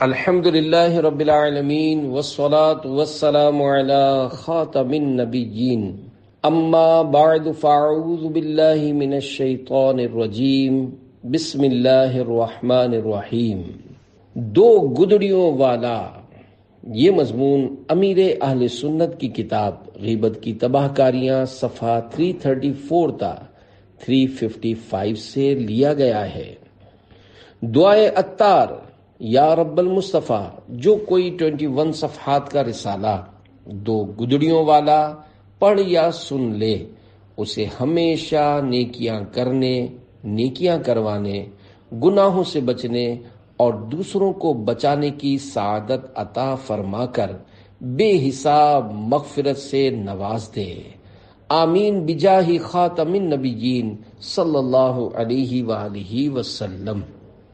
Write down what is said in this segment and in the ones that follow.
الحمد للہ رب العالمین والصلاة والسلام علی خاتم النبیین اما بعد فاعوذ باللہ من الشیطان الرجیم بسم اللہ الرحمن الرحیم۔ دو گدڑیوں والا، یہ مضمون امیر اہل سنت کی کتاب غیبت کی تباہ کاریاں صفحہ 334 تا 355 سے لیا گیا ہے۔ دعائے عطار یا رب المصطفیٰ، جو کوئی 21 صفحات کا رسالہ دو گدڑیوں والا پڑھ یا سن لے، اسے ہمیشہ نیکیاں کرنے، نیکیاں کروانے، گناہوں سے بچنے اور دوسروں کو بچانے کی سعادت عطا فرما کر بے حساب مغفرت سے نواز دے۔ آمین بجاہ خاتم النبیین صلی اللہ علیہ وآلہ وسلم۔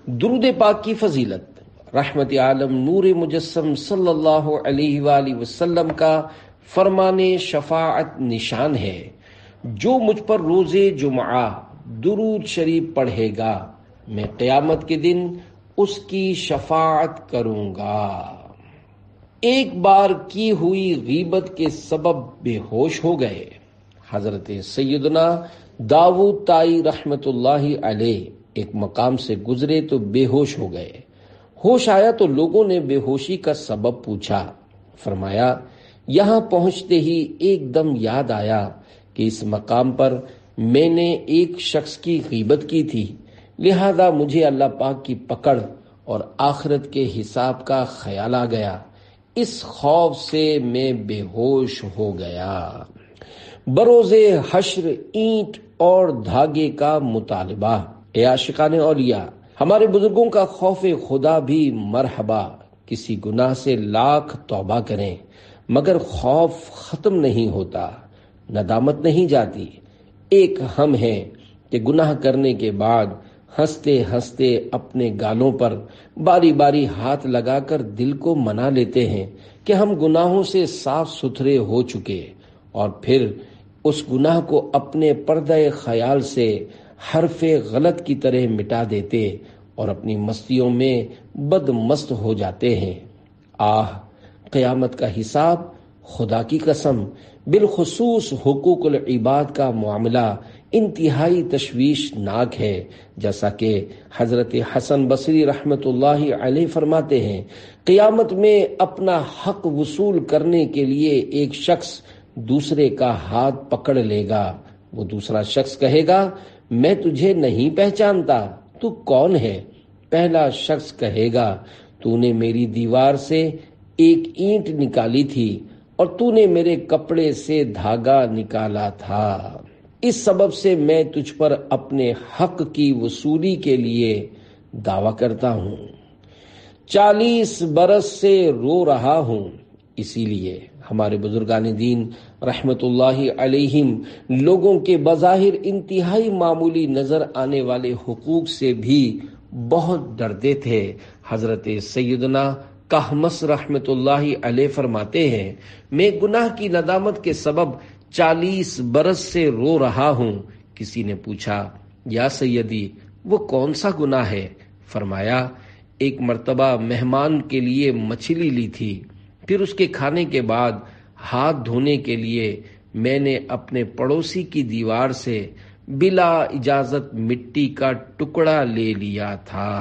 درود پاک کی فضیلت رحمت عالم نور مجسم صلی اللہ علیہ وآلہ وسلم کا فرمان شفاعت نشان ہے، جو مجھ پر روز جمعہ درود شریف پڑھے گا میں قیامت کے دن اس کی شفاعت کروں گا۔ ایک بار کی ہوئی غیبت کے سبب بے ہوش ہو گئے۔ حضرت سیدنا داؤد طائی رحمت اللہ علیہ ایک مقام سے گزرے تو بے ہوش ہو گئے۔ ہوش آیا تو لوگوں نے بے ہوشی کا سبب پوچھا۔ فرمایا، یہاں پہنچتے ہی ایک دم یاد آیا کہ اس مقام پر میں نے ایک شخص کی غیبت کی تھی، لہذا مجھے اللہ پاک کی پکڑ اور آخرت کے حساب کا خیال آ گیا، اس خوف سے میں بے ہوش ہو گیا۔ بروز حشر اینٹ اور دھاگے کا مطالبہ۔ اے عاشقان اولیاء، ہمارے بزرگوں کا خوف خدا بھی مرحبا، کسی گناہ سے لاکھ توبہ کریں مگر خوف ختم نہیں ہوتا، ندامت نہیں جاتی۔ ایک ہم ہیں کہ گناہ کرنے کے بعد ہنستے ہنستے اپنے گالوں پر باری باری ہاتھ لگا کر دل کو منا لیتے ہیں کہ ہم گناہوں سے صاف ستھرے ہو چکے، اور پھر اس گناہ کو اپنے پردہ خیال سے حرف غلط کی طرح مٹا دیتے اور اپنی مستیوں میں بد مست ہو جاتے ہیں۔ قیامت کا حساب، خدا کی قسم، بالخصوص حقوق العباد کا معاملہ انتہائی تشویشناک ہے، جیسا کہ حضرت حسن بصری رحمت اللہ علیہ فرماتے ہیں، قیامت میں اپنا حق وصول کرنے کے لیے ایک شخص دوسرے کا ہاتھ پکڑ لے گا۔ وہ دوسرا شخص کہے گا، میں تجھے نہیں پہچانتا، تو کون ہے؟ پہلا شخص کہے گا، تو نے میری دیوار سے ایک اینٹ نکالی تھی اور تو نے میرے کپڑے سے دھاگا نکالا تھا، اس سبب سے میں تجھ پر اپنے حق کی وصولی کے لیے دعویٰ کرتا ہوں۔ 40 برس سے رو رہا ہوں۔ اسی لیے ہمارے بزرگان دین رحمت اللہ علیہم لوگوں کے بظاہر انتہائی معمولی نظر آنے والے حقوق سے بھی بہت ڈرتے تھے۔ حضرت سیدنا کہمس رحمت اللہ علیہ فرماتے ہیں، میں گناہ کی ندامت کے سبب 40 برس سے رو رہا ہوں۔ کسی نے پوچھا، یا سیدی وہ کون سا گناہ ہے؟ فرمایا، ایک مرتبہ مہمان کے لیے مچھلی لی تھی، پھر اس کے کھانے کے بعد ہاتھ دھونے کے لیے میں نے اپنے پڑوسی کی دیوار سے بلا اجازت مٹی کا ٹکڑا لے لیا تھا۔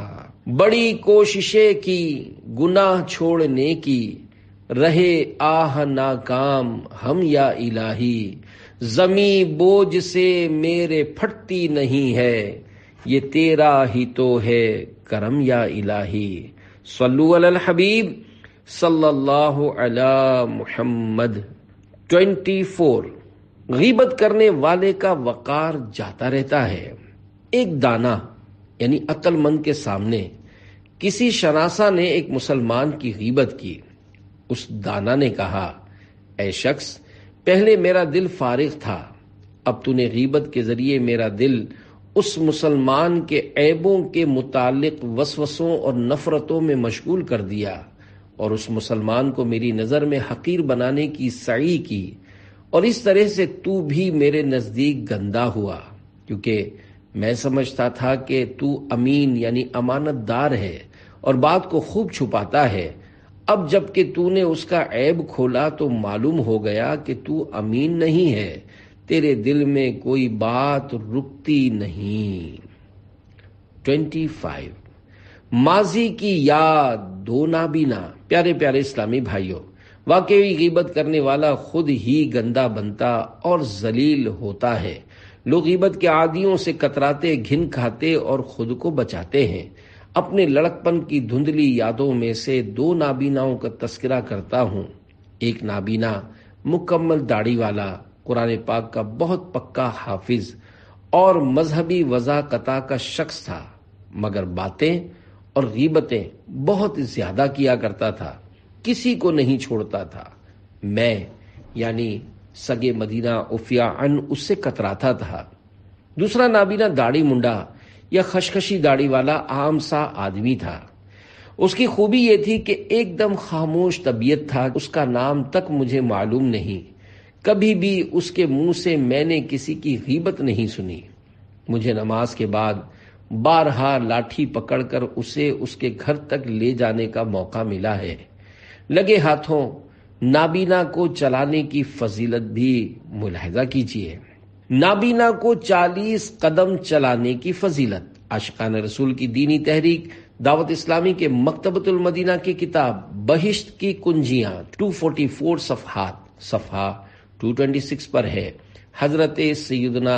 بڑی کوششیں کی گناہ چھوڑنے کی، رہے آہ ناکام ہم یا الہی، زمیں بوجھ سے میرے پھٹتی نہیں ہے، یہ تیرا ہی تو ہے کرم یا الہی۔ صلو علی الحبیب صلی اللہ علی محمد۔ 24 غیبت کرنے والے کا وقار جاتا رہتا ہے۔ ایک دانا یعنی عقل مند کے سامنے کسی شناسا نے ایک مسلمان کی غیبت کی۔ اس دانا نے کہا، اے شخص، پہلے میرا دل فارغ تھا، اب تو نے غیبت کے ذریعے میرا دل اس مسلمان کے عیبوں کے متعلق وسوسوں اور نفرتوں میں مشغول کر دیا، اور اس مسلمان کو میری نظر میں حقیر بنانے کی سعی کی، اور اس طرح سے تو بھی میرے نزدیک گندا ہوا، کیونکہ میں سمجھتا تھا کہ تو امین یعنی امانت دار ہے اور بات کو خوب چھپاتا ہے۔ اب جب کہ تو نے اس کا عیب کھولا تو معلوم ہو گیا کہ تو امین نہیں ہے، تیرے دل میں کوئی بات رکتی نہیں۔ 25 ماضی کی یاد دو نابینا۔ پیارے پیارے اسلامی بھائیوں، واقعی غیبت کرنے والا خود ہی گندا بنتا اور ذلیل ہوتا ہے۔ لوگ غیبت کے عادیوں سے کتراتے، گھن کھاتے اور خود کو بچاتے ہیں۔ اپنے لڑکپن کی دھندلی یادوں میں سے دو نابیناؤں کا تذکرہ کرتا ہوں۔ ایک نابینا مکمل داڑھی والا، قرآن پاک کا بہت پکا حافظ اور مذہبی وضاقتہ کا شخص تھا، مگر باتیں اور غیبتیں بہت زیادہ کیا کرتا تھا، کسی کو نہیں چھوڑتا تھا۔ میں یعنی سگے مدینہ عفیہ عن اس سے کتراتا تھا۔ دوسرا نابینا داڑھی منڈا یا خشخشی داڑھی والا عام سا آدمی تھا۔ اس کی خوبی یہ تھی کہ ایک دم خاموش طبیعت تھا، اس کا نام تک مجھے معلوم نہیں۔ کبھی بھی اس کے منہ سے میں نے کسی کی غیبت نہیں سنی۔ مجھے نماز کے بعد بارہا لاٹھی پکڑ کر اسے اس کے گھر تک لے جانے کا موقع ملا ہے۔ لگے ہاتھوں نابینا کو چلانے کی فضیلت بھی ملاحظہ کیجیے۔ نابینا کو 40 قدم چلانے کی فضیلت۔ عاشقان رسول کی دینی تحریک دعوت اسلامی کے مکتبۃ المدینہ کی کتاب بہشت کی کنجیاں 244 صفحات، صفحہ 226 پر ہے۔ حضرت سیدنا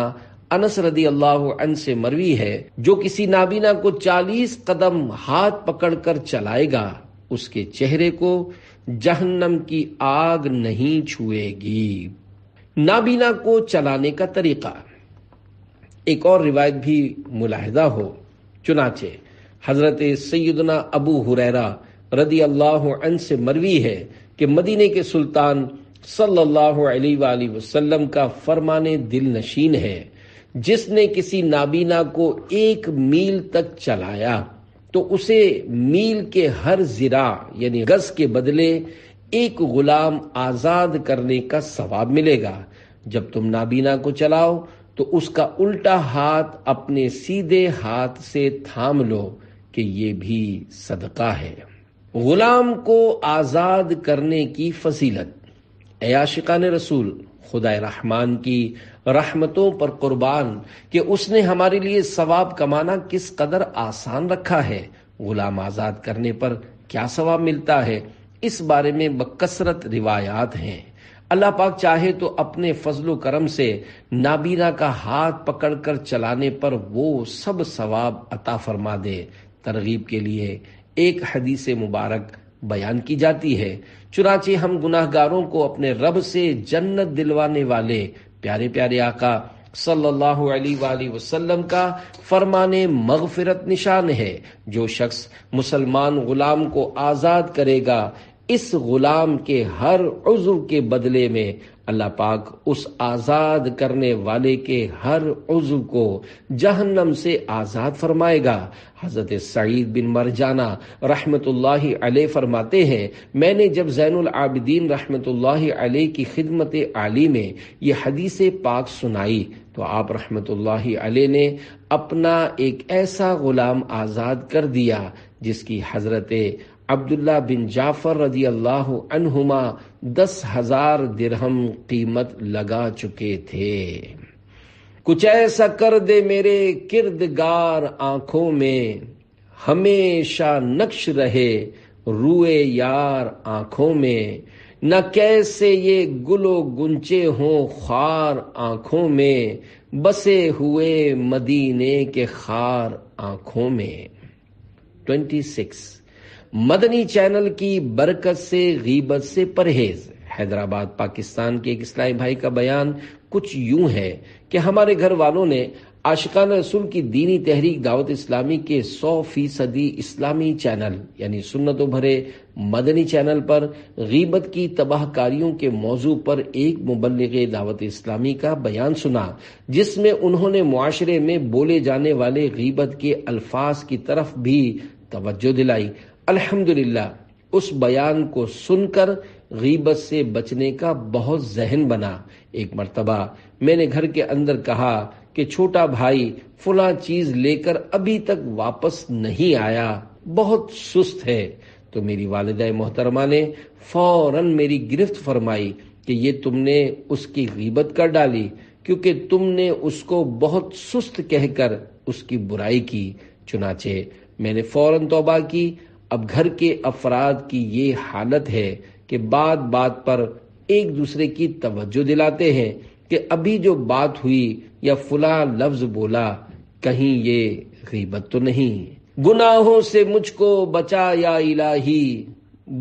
انس رضی اللہ عنہ سے مروی ہے، جو کسی نابینا کو 40 قدم ہاتھ پکڑ کر چلائے گا، اس کے چہرے کو جہنم کی آگ نہیں چھوئے گی۔ نابینا کو چلانے کا طریقہ۔ ایک اور روایت بھی ملاحظہ ہو، چنانچہ حضرت سیدنا ابو ہریرہ رضی اللہ عنہ سے مروی ہے کہ مدینے کے سلطان صلی اللہ علیہ وآلہ وسلم کا فرمان دل نشین ہے، جس نے کسی نابینا کو 1 میل تک چلایا تو اسے میل کے ہر ذراع یعنی گز کے بدلے 1 غلام آزاد کرنے کا ثواب ملے گا۔ جب تم نابینا کو چلاؤ تو اس کا الٹا ہاتھ اپنے سیدھے ہاتھ سے تھام لو کہ یہ بھی صدقہ ہے۔ غلام کو آزاد کرنے کی فضیلت۔ اے عاشقان رسول، خدا رحمان کی رحمتوں پر قربان کہ اس نے ہمارے لیے ثواب کمانا کس قدر آسان رکھا ہے۔ غلام آزاد کرنے پر کیا ثواب ملتا ہے، اس بارے میں بکثرت روایات ہیں۔ اللہ پاک چاہے تو اپنے فضل و کرم سے نابینا کا ہاتھ پکڑ کر چلانے پر وہ سب ثواب عطا فرما دے۔ ترغیب کے لیے ایک حدیث مبارک بیان کی جاتی ہے، چنانچہ ہم گناہ گاروں کو اپنے رب سے جنت دلوانے والے پیارے پیارے آقا صلی اللہ علیہ وآلہ وسلم کا فرمان مغفرت نشان ہے۔ جو شخص مسلمان غلام کو آزاد کرے گا، اس غلام کے ہر عضو کے بدلے میں اللہ پاک اس آزاد کرنے والے کے ہر عضو کو جہنم سے آزاد فرمائے گا۔ حضرت سعید بن مرجانہ رحمت اللہ علیہ فرماتے ہیں، میں نے جب زین العابدین رحمت اللہ علیہ کی خدمت عالی میں یہ حدیث پاک سنائی تو آپ رحمت اللہ علیہ نے اپنا ایک ایسا غلام آزاد کر دیا جس کی حضرت عبداللہ بن جعفر رضی اللہ عنہما 10,000 درہم قیمت لگا چکے تھے۔ کچھ ایسا کر دے میرے کردگار آنکھوں میں، ہمیشہ نقش رہے روئے یار آنکھوں میں، نہ کیسے یہ گل و گنچے ہوں خار آنکھوں میں، بسے ہوئے مدینے کے خار آنکھوں میں۔ 26 مدنی چینل کی برکت سے غیبت سے پرہیز۔ حیدرآباد پاکستان کے ایک اسلامی بھائی کا بیان کچھ یوں ہے کہ ہمارے گھر والوں نے عاشقان رسول کی دینی تحریک دعوت اسلامی کے 100% اسلامی چینل یعنی سنتوں بھرے مدنی چینل پر غیبت کی تباہ کاریوں کے موضوع پر ایک مبلغ دعوت اسلامی کا بیان سنا، جس میں انہوں نے معاشرے میں بولے جانے والے غیبت کے الفاظ کی طرف بھی توجہ دلائی۔ الحمدللہ اس بیان کو سن کر غیبت سے بچنے کا بہت ذہن بنا۔ ایک مرتبہ میں نے گھر کے اندر کہا کہ چھوٹا بھائی فلاں چیز لے کر ابھی تک واپس نہیں آیا، بہت سست ہے۔ تو میری والدہ محترمہ نے فوراً میری گرفت فرمائی کہ یہ تم نے اس کی غیبت کر ڈالی، کیونکہ تم نے اس کو بہت سست کہہ کر اس کی برائی کی۔ چنانچہ میں نے فوراً توبہ کی۔ اب گھر کے افراد کی یہ حالت ہے کہ بات بات پر ایک دوسرے کی توجہ دلاتے ہیں کہ ابھی جو بات ہوئی یا فلاں لفظ بولا، کہیں یہ غیبت تو نہیں۔ گناہوں سے مجھ کو بچا یا الہی،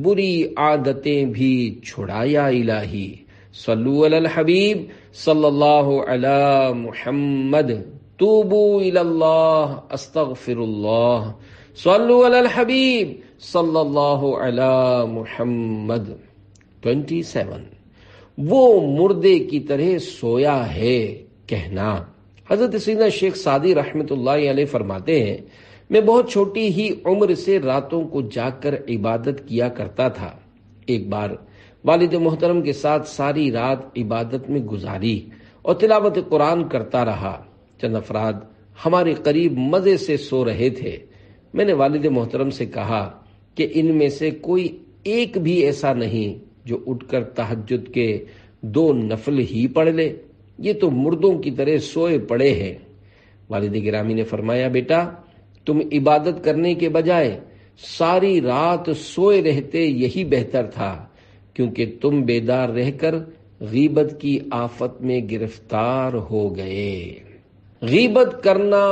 بری عادتیں بھی چھڑا یا الہی۔ صلو علی الحبیب صلی اللہ علی محمد، توبو الی اللہ استغفر اللہ، صلو علی الحبیب صلی اللہ علی محمد۔ 27 وہ مردے کی طرح سویا ہے کہنا۔ حضرت سیدنا شیخ سعدی رحمۃ اللہ علیہ فرماتے ہیں، میں بہت چھوٹی ہی عمر سے راتوں کو جاگ کر عبادت کیا کرتا تھا۔ ایک بار والد محترم کے ساتھ ساری رات عبادت میں گزاری اور تلاوت قرآن کرتا رہا۔ چند افراد ہمارے قریب مزے سے سو رہے تھے۔ میں نے والد محترم سے کہا کہ ان میں سے کوئی ایک بھی ایسا نہیں جو اٹھ کر تہجد کے 2 نفل ہی پڑھ لے، یہ تو مردوں کی طرح سوئے پڑے ہیں۔ والد گرامی نے فرمایا، بیٹا تم عبادت کرنے کے بجائے ساری رات سوئے رہتے یہی بہتر تھا، کیونکہ تم بیدار رہ کر غیبت کی آفت میں گرفتار ہو گئے۔ غیبت کرنا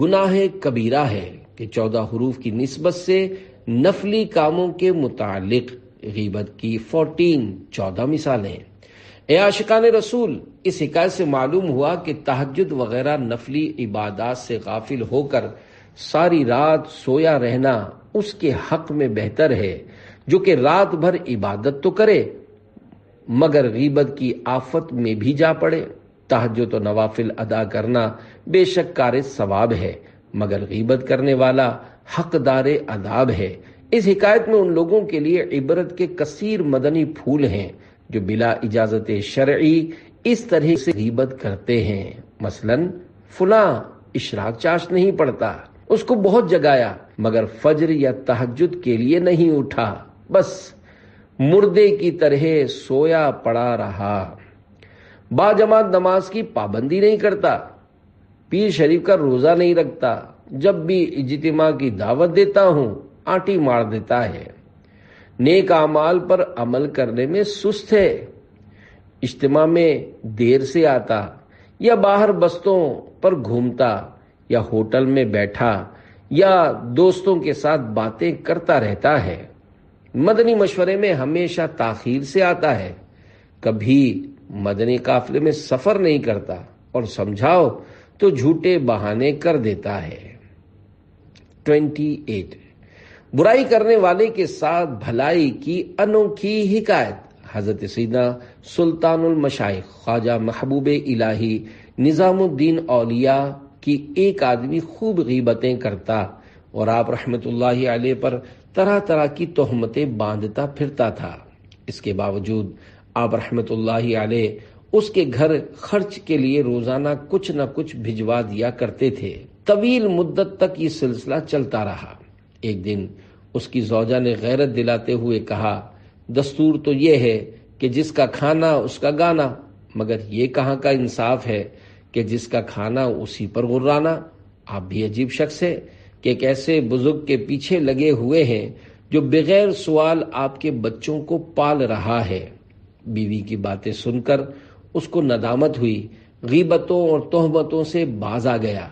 گناہ کبیرہ ہے کہ 14 حروف کی نسبت سے نفلی کاموں کے متعلق غیبت کی 14 مثالیں۔ اے عاشقان رسول، اس حکایت سے معلوم ہوا کہ تہجد وغیرہ نفلی عبادات سے غافل ہو کر ساری رات سویا رہنا اس کے حق میں بہتر ہے جو کہ رات بھر عبادت تو کرے مگر غیبت کی آفت میں بھی جا پڑے۔ تہجد و نوافل ادا کرنا بے شک کار ثواب ہے، مگر غیبت کرنے والا حقدار عذاب ہے۔ اس حکایت میں ان لوگوں کے لیے عبرت کے کثیر مدنی پھول ہیں جو بلا اجازت شرعی اس طرح سے غیبت کرتے ہیں۔ مثلا فلاں اشراق چاش نہیں پڑتا، اس کو بہت جگایا مگر فجر یا تہجد کے لیے نہیں اٹھا، بس مردے کی طرح سویا پڑا رہا۔ باجماعت نماز کی پابندی نہیں کرتا، پیر شریف کا روزہ نہیں رکھتا، جب بھی اجتماع کی دعوت دیتا ہوں آٹی مار دیتا ہے، نیک اعمال پر عمل کرنے میں سست ہے، اجتماع میں دیر سے آتا یا باہر بستوں پر گھومتا یا ہوٹل میں بیٹھا یا دوستوں کے ساتھ باتیں کرتا رہتا ہے، مدنی مشورے میں ہمیشہ تاخیر سے آتا ہے، کبھی مدنی قافلے میں سفر نہیں کرتا اور سمجھاؤ تو جھوٹے بہانے کر دیتا ہے۔ 28 برائی کرنے والے کے ساتھ بھلائی کی انوکھی حکایت۔ حضرت سیدنا سلطان المشائخ خواجہ محبوب الہی نظام الدین اولیاء کی ایک آدمی خوب غیبتیں کرتا اور آپ رحمت اللہ علیہ پر طرح طرح کی تہمتیں باندھتا پھرتا تھا۔ اس کے باوجود آپ رحمت اللہ علیہ اس کے گھر خرچ کے لیے روزانہ کچھ نہ کچھ بھجوا دیا کرتے تھے۔ طویل مدت تک یہ سلسلہ چلتا رہا۔ ایک دن اس کی زوجہ نے غیرت دلاتے ہوئے کہا، دستور تو یہ ہے کہ جس کا کھانا اس کا گانا، مگر یہ کہاں کا انصاف ہے کہ جس کا کھانا اسی پر غرانا۔ آپ بھی عجیب شخص ہے کہ ایک ایسے بزرگ کے پیچھے لگے ہوئے ہیں جو بغیر سوال آپ کے بچوں کو پال رہا ہے۔ بیوی کی باتیں سن کر اس کو ندامت ہوئی، غیبتوں اور تہمتوں سے باز آ گیا۔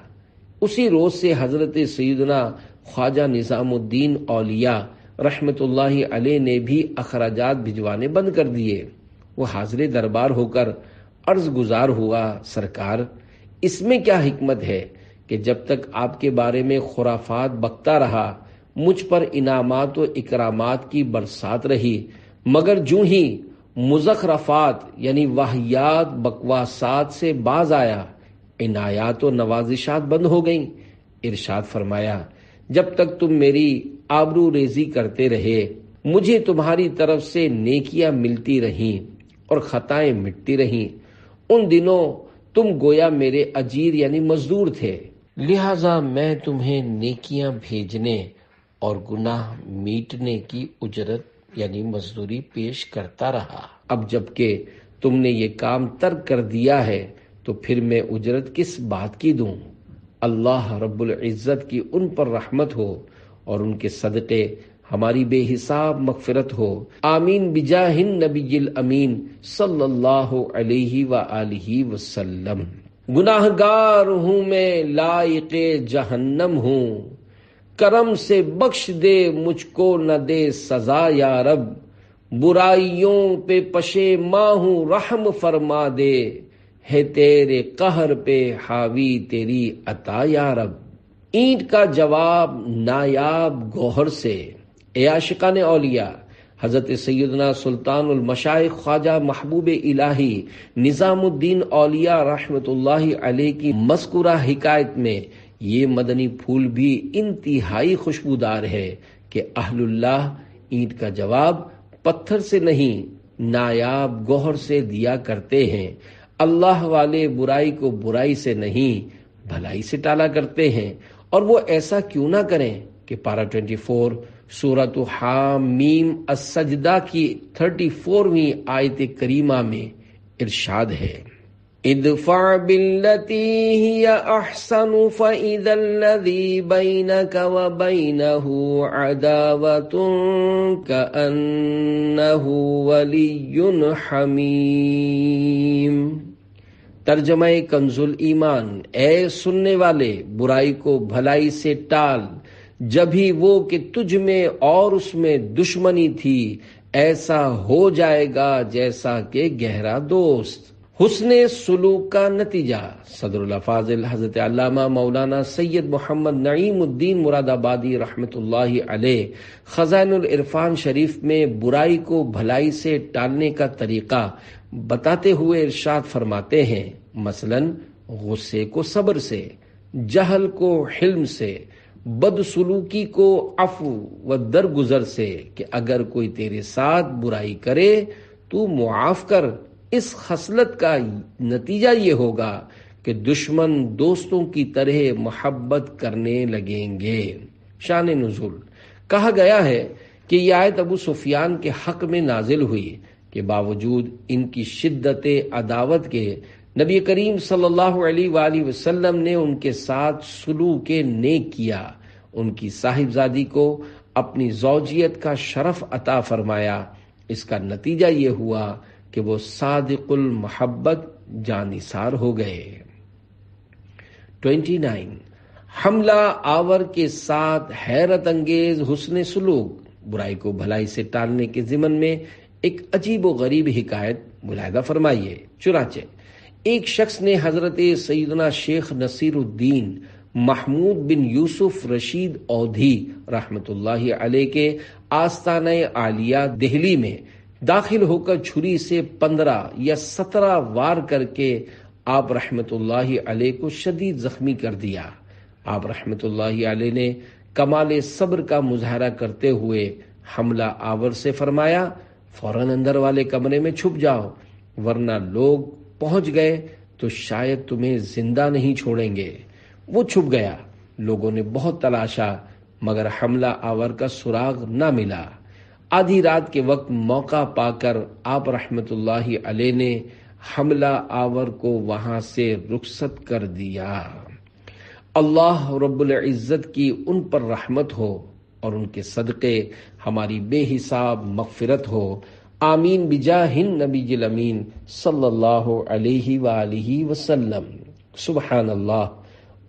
اسی روز سے حضرت سیدنا خواجہ نظام الدین اولیاء رحمت اللہ علیہ نے بھی اخراجات بھجوانے بند کر دیے۔ وہ حاضر دربار ہو کر عرض گزار ہوا، سرکار اس میں کیا حکمت ہے کہ جب تک آپ کے بارے میں خرافات بکتا رہا مجھ پر انعامات و اکرامات کی برسات رہی، مگر جوں ہی مزخرفات یعنی واہیات بکواسات سے باز آیا عنایات و نوازشات بند ہو گئیں۔ ارشاد فرمایا، جب تک تم میری آبرو ریزی کرتے رہے مجھے تمہاری طرف سے نیکیاں ملتی رہیں اور خطائیں مٹتی رہیں۔ ان دنوں تم گویا میرے اجیر یعنی مزدور تھے، لہذا میں تمہیں نیکیاں بھیجنے اور گناہ میٹنے کی اجرت یعنی مزدوری پیش کرتا رہا۔ اب جبکہ تم نے یہ کام ترک کر دیا ہے تو پھر میں اجرت کس بات کی دوں؟ اللہ رب العزت کی ان پر رحمت ہو اور ان کے صدقے ہماری بے حساب مغفرت ہو۔ آمین بجاہ النبی الامین صلی اللہ علیہ وآلہ وسلم۔ گناہگار ہوں میں لائق جہنم ہوں، کرم سے بخش دے مجھ کو نہ دے سزا یا رب، برائیوں پہ پشیماں ہوں رحم فرما دے، ہے تیرے قہر پہ حاوی تیری عطا یا رب۔ اینٹ کا جواب نایاب گوہر سے۔ اے عاشقان اولیاء، حضرت سیدنا سلطان المشائخ خواجہ محبوب الہی نظام الدین اولیاء رحمت اللہ علیہ کی مذکورہ حکایت میں یہ مدنی پھول بھی انتہائی خوشبودار ہے کہ اہل اللہ اینٹ کا جواب پتھر سے نہیں نایاب گوہر سے دیا کرتے ہیں، اللہ والے برائی کو برائی سے نہیں بھلائی سے ٹالا کرتے ہیں۔ اور وہ ایسا کیوں نہ کریں کہ پارہ 24 سورۃ حامیم السجدہ کی 34ویں آیت کریمہ میں ارشاد ہے، ادفع باللتی ہی احسن فاذا الذی بینک وبینہ عداوۃ کأنہ ولی حمیم۔ ترجمہ کنز ایمان، اے سننے والے برائی کو بھلائی سے ٹال، جبھی وہ کہ تجھ میں اور اس میں دشمنی تھی ایسا ہو جائے گا جیسا کہ گہرا دوست۔ حسن سلوک کا نتیجہ۔ صدر الافاضل حضرت علامہ مولانا سید محمد نعیم الدین مراد آبادی رحمت اللہ علیہ خزائن العرفان شریف میں برائی کو بھلائی سے ٹالنے کا طریقہ بتاتے ہوئے ارشاد فرماتے ہیں، مثلاً غصے کو صبر سے، جہل کو حلم سے، بدسلوکی کو عفو و درگزر سے، کہ اگر کوئی تیرے ساتھ برائی کرے تو معاف کر۔ اس خصلت کا نتیجہ یہ ہوگا کہ دشمن دوستوں کی طرح محبت کرنے لگیں گے۔ شان نزول۔ کہا گیا ہے کہ یہ آیت ابو سفیان کے حق میں نازل ہوئی کہ باوجود ان کی شدت عداوت کے نبی کریم صلی اللہ علیہ وآلہ وسلم نے ان کے ساتھ سلوک نیک کیا، ان کی صاحبزادی کو اپنی زوجیت کا شرف عطا فرمایا۔ اس کا نتیجہ یہ ہوا کہ وہ صادق المحبت جانثار ہو گئے۔ 29 حملہ آور کے ساتھ حیرت انگیز حسن سلوک۔ برائی کو بھلائی سے ٹالنے کے ضمن میں ایک عجیب و غریب حکایت ملاحظہ فرمائیے۔ چنانچہ ایک شخص نے حضرت سیدنا شیخ نصیر الدین محمود بن یوسف رشید اودھی رحمت اللہ علیہ کے آستانہ عالیہ دہلی میں داخل ہو کر چھری سے 15 یا 17 وار کر کے آپ رحمت اللہ علیہ کو شدید زخمی کر دیا۔ آپ رحمت اللہ علیہ نے کمال صبر کا مظاہرہ کرتے ہوئے حملہ آور سے فرمایا، فوراً اندر والے کمرے میں چھپ جاؤ، ورنہ لوگ پہنچ گئے تو شاید تمہیں زندہ نہیں چھوڑیں گے۔ وہ چھپ گیا۔ لوگوں نے بہت تلاشا مگر حملہ آور کا سراغ نہ ملا۔ آدھی رات کے وقت موقع پا کر آپ رحمت اللہ علیہ نے حملہ آور کو وہاں سے رخصت کر دیا۔ اللہ رب العزت کی ان پر رحمت ہو اور ان کے صدقے ہماری بے حساب مغفرت ہو۔ آمین بجاہ النبی الامین صلی اللہ علیہ وآلہ وسلم۔ سبحان اللہ،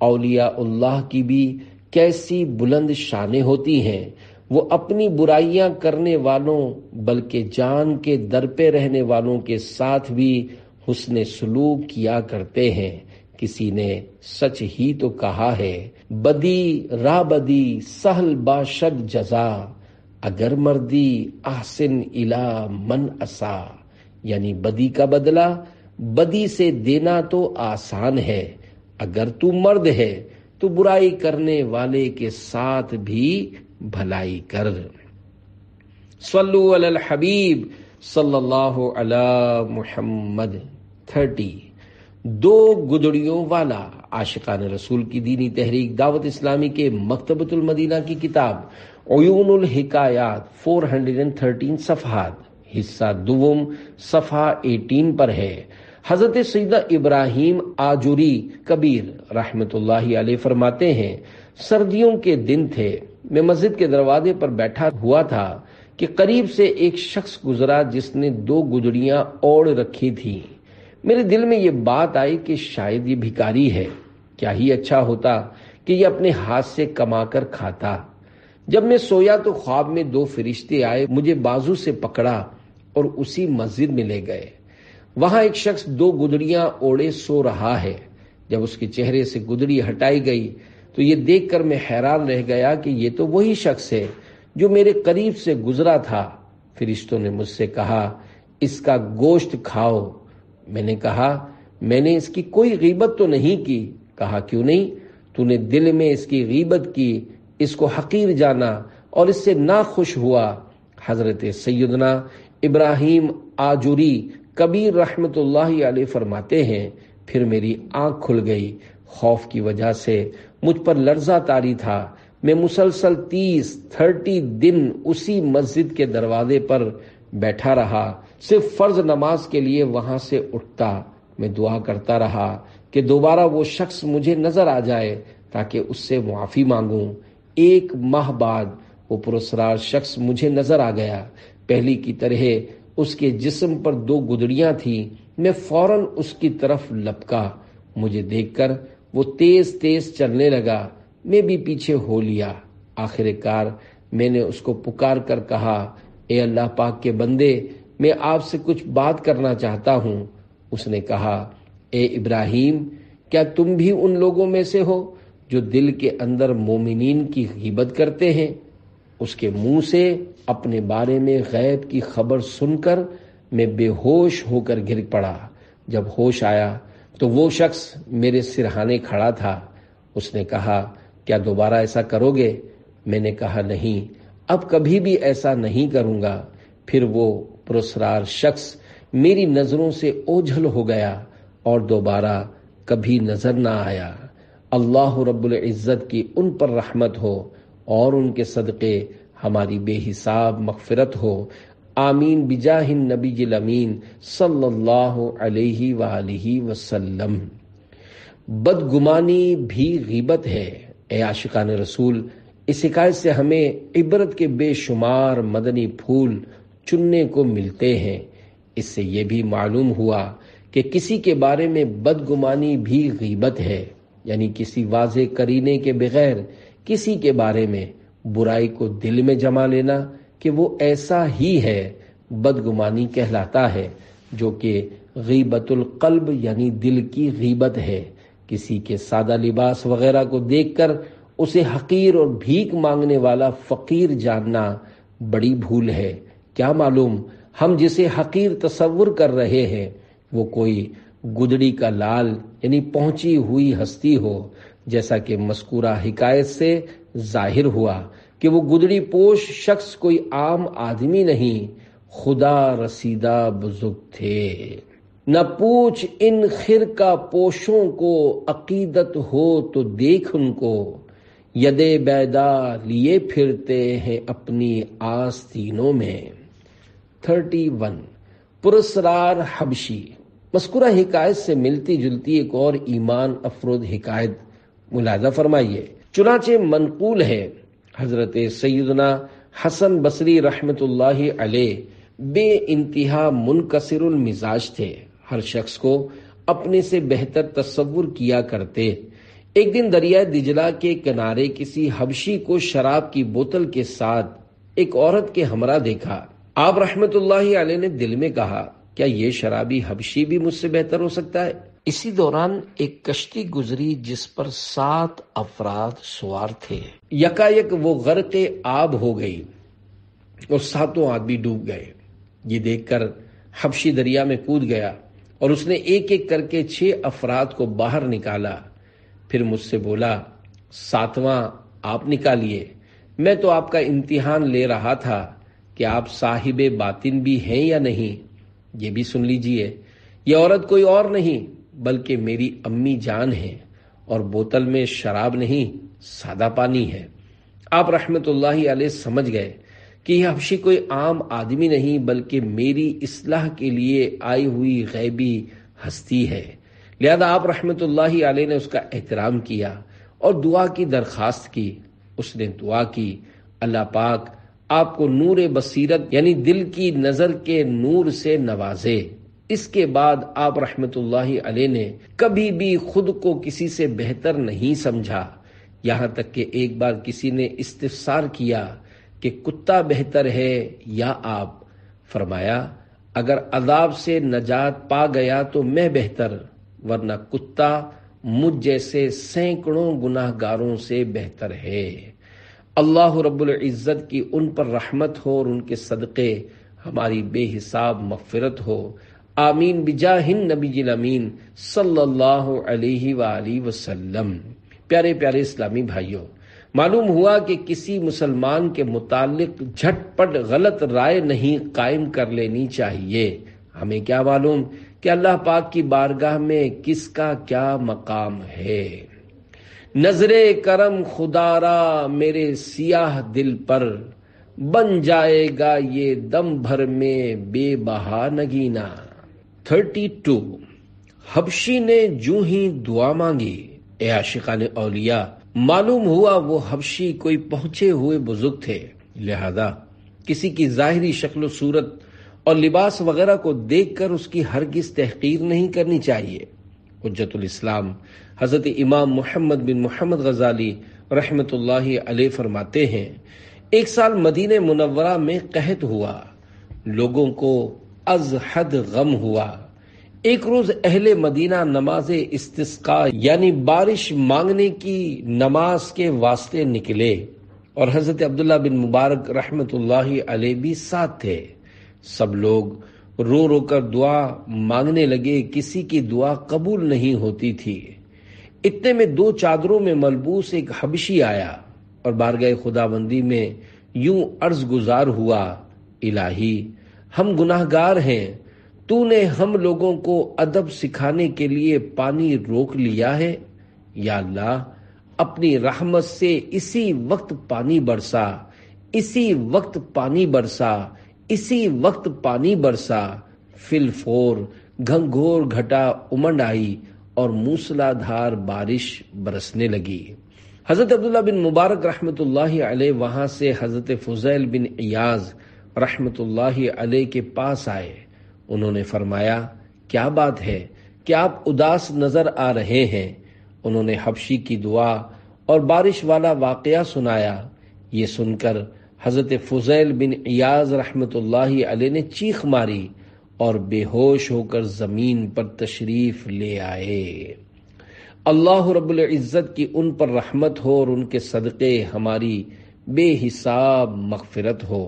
اولیاء اللہ کی بھی کیسی بلند شانیں ہوتی ہیں۔ وہ اپنی برائیاں کرنے والوں بلکہ جان کے در پہ رہنے والوں کے ساتھ بھی حسن سلوک کیا کرتے ہیں۔ کسی نے سچ ہی تو کہا ہے، بدی را بدی سہل باشد جزا، اگر مردی احسن الی من اسا، یعنی بدی کا بدلہ بدی سے دینا تو آسان ہے، اگر تو مرد ہے تو برائی کرنے والے کے ساتھ بھی بھلائی کر۔ صلو علی الحبیب صلی اللہ علی محمد۔ 30 دو گدڑیوں والا۔ عاشقان رسول کی دینی تحریک دعوت اسلامی کے مکتبۃ المدینہ کی کتاب عیون الحکایات 413 صفحات، حصہ دوم صفحہ 18 پر ہے۔ حضرت سیدہ ابراہیم آجوری کبیر رحمت اللہ علیہ فرماتے ہیں، سردیوں کے دن تھے، میں مسجد کے دروازے پر بیٹھا ہوا تھا کہ قریب سے ایک شخص گزرا جس نے 2 گدڑیاں اوڑھ رکھی تھی۔ میرے دل میں یہ بات آئی کہ شاید یہ بھکاری ہے، کیا ہی اچھا ہوتا کہ یہ اپنے ہاتھ سے کما کر کھاتا۔ جب میں سویا تو خواب میں 2 فرشتے آئے، مجھے بازو سے پکڑا اور اسی مسجد میں لے گئے۔ وہاں ایک شخص 2 گدڑیاں اوڑھے سو رہا ہے۔ جب اس کے چہرے سے گدڑی ہٹائی گئی تو یہ دیکھ کر میں حیران رہ گیا کہ یہ تو وہی شخص ہے جو میرے قریب سے گزرا تھا۔ فرشتوں نے مجھ سے کہا، اس کا گوشت کھاؤ۔ میں نے کہا، میں نے اس کی کوئی غیبت تو نہیں کی۔ کہا، کیوں نہیں؟ تو نے دل میں اس کی غیبت کی، اس کو حقیر جانا اور اس سے ناخوش ہوا۔ حضرت سیدنا ابراہیم آجوری کبیر رحمت اللہ علیہ فرماتے ہیں، پھر میری آنکھ کھل گئی۔ خوف کی وجہ سے مجھ پر لرزہ طاری تھا۔ میں مسلسل 30 دن اسی مسجد کے دروازے پر بیٹھا رہا، صرف فرض نماز کے لیے وہاں سے اٹھتا۔ میں دعا کرتا رہا کہ دوبارہ وہ شخص مجھے نظر آ جائے تاکہ اس سے معافی مانگوں۔ 1 ماہ بعد وہ پراسرار شخص مجھے نظر آ گیا۔ پہلی کی طرح اس کے جسم پر 2 گدڑیاں تھیں۔ میں فوراً اس کی طرف لپکا۔ مجھے دیکھ کر وہ تیز تیز چلنے لگا، میں بھی پیچھے ہو لیا۔ آخر کار میں نے اس کو پکار کر کہا، اے اللہ پاک کے بندے، میں آپ سے کچھ بات کرنا چاہتا ہوں۔ اس نے کہا، اے ابراہیم، کیا تم بھی ان لوگوں میں سے ہو جو دل کے اندر مومنین کی غیبت کرتے ہیں؟ اس کے منہ سے اپنے بارے میں غیب کی خبر سن کر میں بے ہوش ہو کر گر پڑا۔ جب ہوش آیا تو وہ شخص میرے سرہانے کھڑا تھا۔ اس نے کہا، کیا دوبارہ ایسا کرو گے؟ میں نے کہا، نہیں، اب کبھی بھی ایسا نہیں کروں گا۔ پھر وہ پراسرار شخص میری نظروں سے اوجھل ہو گیا اور دوبارہ کبھی نظر نہ آیا۔ اللہ رب العزت کی ان پر رحمت ہو اور ان کے صدقے ہماری بے حساب مغفرت ہو، آمین بجاہ النبی الامین صلی اللہ علیہ وآلہ وسلم۔ بدگمانی بھی غیبت ہے۔ اے عاشقان رسول، اس حکایت سے ہمیں عبرت کے بے شمار مدنی پھول چننے کو ملتے ہیں۔ اس سے یہ بھی معلوم ہوا کہ کسی کے بارے میں بدگمانی بھی غیبت ہے، یعنی کسی واضح قرینے کے بغیر کسی کے بارے میں برائی کو دل میں جما لینا کہ وہ ایسا ہی ہے، بدگمانی کہلاتا ہے، جو کہ غیبت القلب یعنی دل کی غیبت ہے۔ کسی کے سادہ لباس وغیرہ کو دیکھ کر اسے حقیر اور بھیک مانگنے والا فقیر جاننا بڑی بھول ہے۔ کیا معلوم ہم جسے حقیر تصور کر رہے ہیں وہ کوئی گدڑی کا لال یعنی پہنچی ہوئی ہستی ہو، جیسا کہ مذکورہ حکایت سے ظاہر ہوا کہ وہ گدڑی پوش شخص کوئی عام آدمی نہیں، خدا رسیدہ بزرگ تھے۔ نہ پوچھ ان خرقہ پوشوں کو، عقیدت ہو تو دیکھ ان کو، یدے بیدا لیے پھرتے ہیں اپنی آستینوں میں۔ 31 پراسرار حبشی۔ مذکورہ حکایت سے ملتی جلتی ایک اور ایمان افروز حکایت ملاحظہ فرمائیے۔ چنانچہ منقول ہے، حضرت سیدنا حسن بصری رحمت اللہ علیہ بے انتہا منکسر المزاج تھے، ہر شخص کو اپنے سے بہتر تصور کیا کرتے۔ ایک دن دریائے دجلہ کے کنارے کسی حبشی کو شراب کی بوتل کے ساتھ ایک عورت کے ہمراہ دیکھا۔ آپ رحمت اللہ علیہ نے دل میں کہا، کیا یہ شرابی حبشی بھی مجھ سے بہتر ہو سکتا ہے؟ اسی دوران ایک کشتی گزری جس پر 7 افراد سوار تھے۔ یکایک وہ غرق آب ہو گئی اور 7 آدمی ڈوب گئے۔ یہ دیکھ کر حبشی دریا میں کود گیا اور اس نے ایک ایک کر کے 6 افراد کو باہر نکالا۔ پھر مجھ سے بولا، 7واں آپ نکالیے، میں تو آپ کا امتحان لے رہا تھا کہ آپ صاحب باطن بھی ہیں یا نہیں۔ یہ بھی سن لیجئے، یہ عورت کوئی اور نہیں بلکہ میری امی جان ہے، اور بوتل میں شراب نہیں، سادہ پانی ہے۔ آپ رحمت اللہ علیہ سمجھ گئے کہ یہ حبشی کوئی عام آدمی نہیں بلکہ میری اصلاح کے لیے آئی ہوئی غیبی ہستی ہے، لہذا آپ رحمت اللہ علیہ نے اس کا احترام کیا اور دعا کی درخواست کی۔ اس نے دعا کی، اللہ پاک آپ کو نور بصیرت یعنی دل کی نظر کے نور سے نوازے۔ اس کے بعد آپ رحمت اللہ علیہ نے کبھی بھی خود کو کسی سے بہتر نہیں سمجھا، یہاں تک کہ ایک بار کسی نے استفسار کیا کہ کتا بہتر ہے یا آپ؟ فرمایا اگر عذاب سے نجات پا گیا تو میں بہتر، ورنہ کتا مجھ جیسے سینکڑوں گناہ گاروں سے بہتر ہے۔ اللہ رب العزت کی ان پر رحمت ہو اور ان کے صدقے ہماری بے حساب مغفرت ہو، آمین بجاہ النبی الامین صلی اللہ علیہ وآلہ وسلم۔ پیارے پیارے اسلامی بھائیوں، معلوم ہوا کہ کسی مسلمان کے متعلق جھٹ پٹ غلط رائے نہیں قائم کر لینی چاہیے۔ ہمیں کیا معلوم کہ اللہ پاک کی بارگاہ میں کس کا کیا مقام ہے۔ نظر کرم خدا را میرے سیاہ دل پر، بن جائے گا یہ دم بھر میں بے بہا نگینا۔ 32 حبشی نے جو ہی دعا مانگی، اے عاشقان اولیاء، معلوم ہوا وہ حبشی کوئی پہنچے ہوئے بزرگ تھے، لہذا کسی کی ظاہری شکل و صورت اور لباس وغیرہ کو دیکھ کر اس کی ہرگز تحقیر نہیں کرنی چاہیے۔ حجت الاسلام حضرت امام محمد بن محمد غزالی رحمت اللہ علیہ فرماتے ہیں، ایک سال مدینہ منورہ میں قحط ہوا، لوگوں کو از حد غم ہوا۔ ایک روز اہل مدینہ نماز استسقاء یعنی بارش مانگنے کی نماز کے واسطے نکلے، اور حضرت عبداللہ بن مبارک رحمت اللہ علیہ بھی ساتھ تھے۔ سب لوگ رو رو کر دعا مانگنے لگے، کسی کی دعا قبول نہیں ہوتی تھی۔ اتنے میں 2 چادروں میں ملبوس ایک حبشی آیا اور بارگاہ خداوندی میں یوں عرض گزار ہوا، الہی ہم گناہ گار ہیں، تو نے ہم لوگوں کو ادب سکھانے کے لیے پانی روک لیا ہے، یا اللہ اپنی رحمت سے اسی وقت پانی برسا، اسی وقت پانی برسا، اسی وقت پانی برسا۔ فی الفور گھنگھور گھٹا امنڈ آئی اور موسلا دھار بارش برسنے لگی۔ حضرت عبداللہ بن مبارک رحمت اللہ علیہ وہاں سے حضرت فضیل بن عیاض رحمت اللہ علیہ کے پاس آئے۔ انہوں نے فرمایا کیا بات ہے کہ آپ اداس نظر آ رہے ہیں؟ انہوں نے حبشی کی دعا اور بارش والا واقعہ سنایا۔ یہ سن کر حضرت فضیل بن عیاض رحمت اللہ علیہ نے چیخ ماری اور بے ہوش ہو کر زمین پر تشریف لے آئے۔ اللہ رب العزت کی ان پر رحمت ہو اور ان کے صدقے ہماری بے حساب مغفرت ہو۔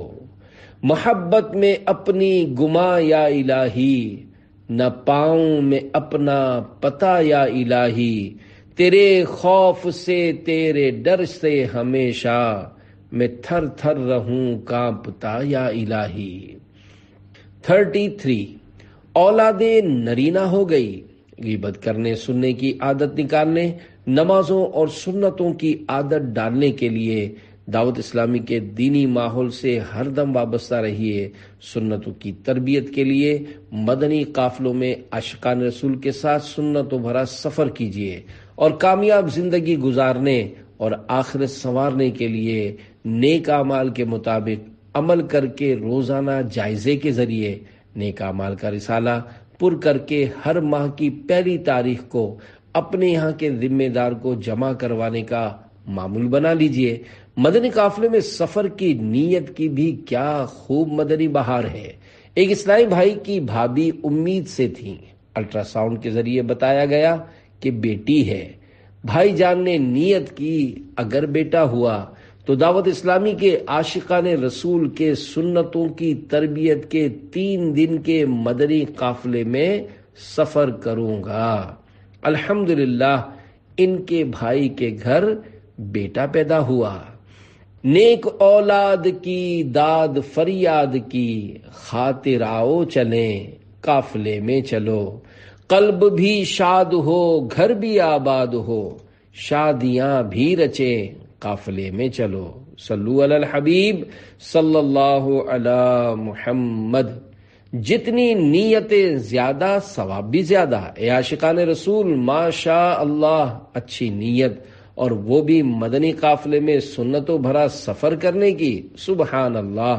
محبت میں اپنی گما یا الہی، نہ پاؤں میں اپنا پتہ یا الہی، تیرے خوف سے تیرے ڈر سے ہمیشہ، میں تھر تھر رہوں کانپتا یا الہی۔ 33 اولاد نرینہ ہو گئی، غیبت کرنے سننے کی عادت نکالنے، نمازوں اور سنتوں کی عادت ڈالنے کے لیے دعوت اسلامی کے دینی ماحول سے ہر دم وابستہ رہیے۔ سنتوں کی تربیت کے لیے مدنی قافلوں میں عاشقان رسول کے ساتھ سنتوں بھرا سفر کیجیے، اور کامیاب زندگی گزارنے اور آخرت سنوارنے کے لیے نیک اعمال کے مطابق عمل کر کے روزانہ جائزے کے ذریعے نیک اعمال کا رسالہ پر کر کے ہر ماہ کی پہلی تاریخ کو اپنے یہاں کے ذمہ دار کو جمع کروانے کا معمول بنا لیجئے۔ مدنی قافلے میں سفر کی نیت کی بھی کیا خوب مدنی بہار ہے۔ ایک اسلامی بھائی کی بھابھی امید سے تھی، الٹرا ساؤنڈ کے ذریعے بتایا گیا کہ بیٹی ہے۔ بھائی جان نے نیت کی اگر بیٹا ہوا تو دعوت اسلامی کے عاشقان رسول کے سنتوں کی تربیت کے 3 دن کے مدنی قافلے میں سفر کروں گا۔ الحمدللہ ان کے بھائی کے گھر بیٹا پیدا ہوا۔ نیک اولاد کی داد فریاد کی، خاطر آؤ چلیں قافلے میں چلو، قلب بھی شاد ہو گھر بھی آباد ہو، شادیاں بھی رچیں قافلے میں چلو۔ صلو علی الحبیب صلی اللہ علی محمد۔ جتنی نیتیں زیادہ ثواب بھی زیادہ۔ اے عاشقان رسول، ماشاء اللہ، اچھی نیت، اور وہ بھی مدنی قافلے میں سنتوں بھرا سفر کرنے کی، سبحان اللہ،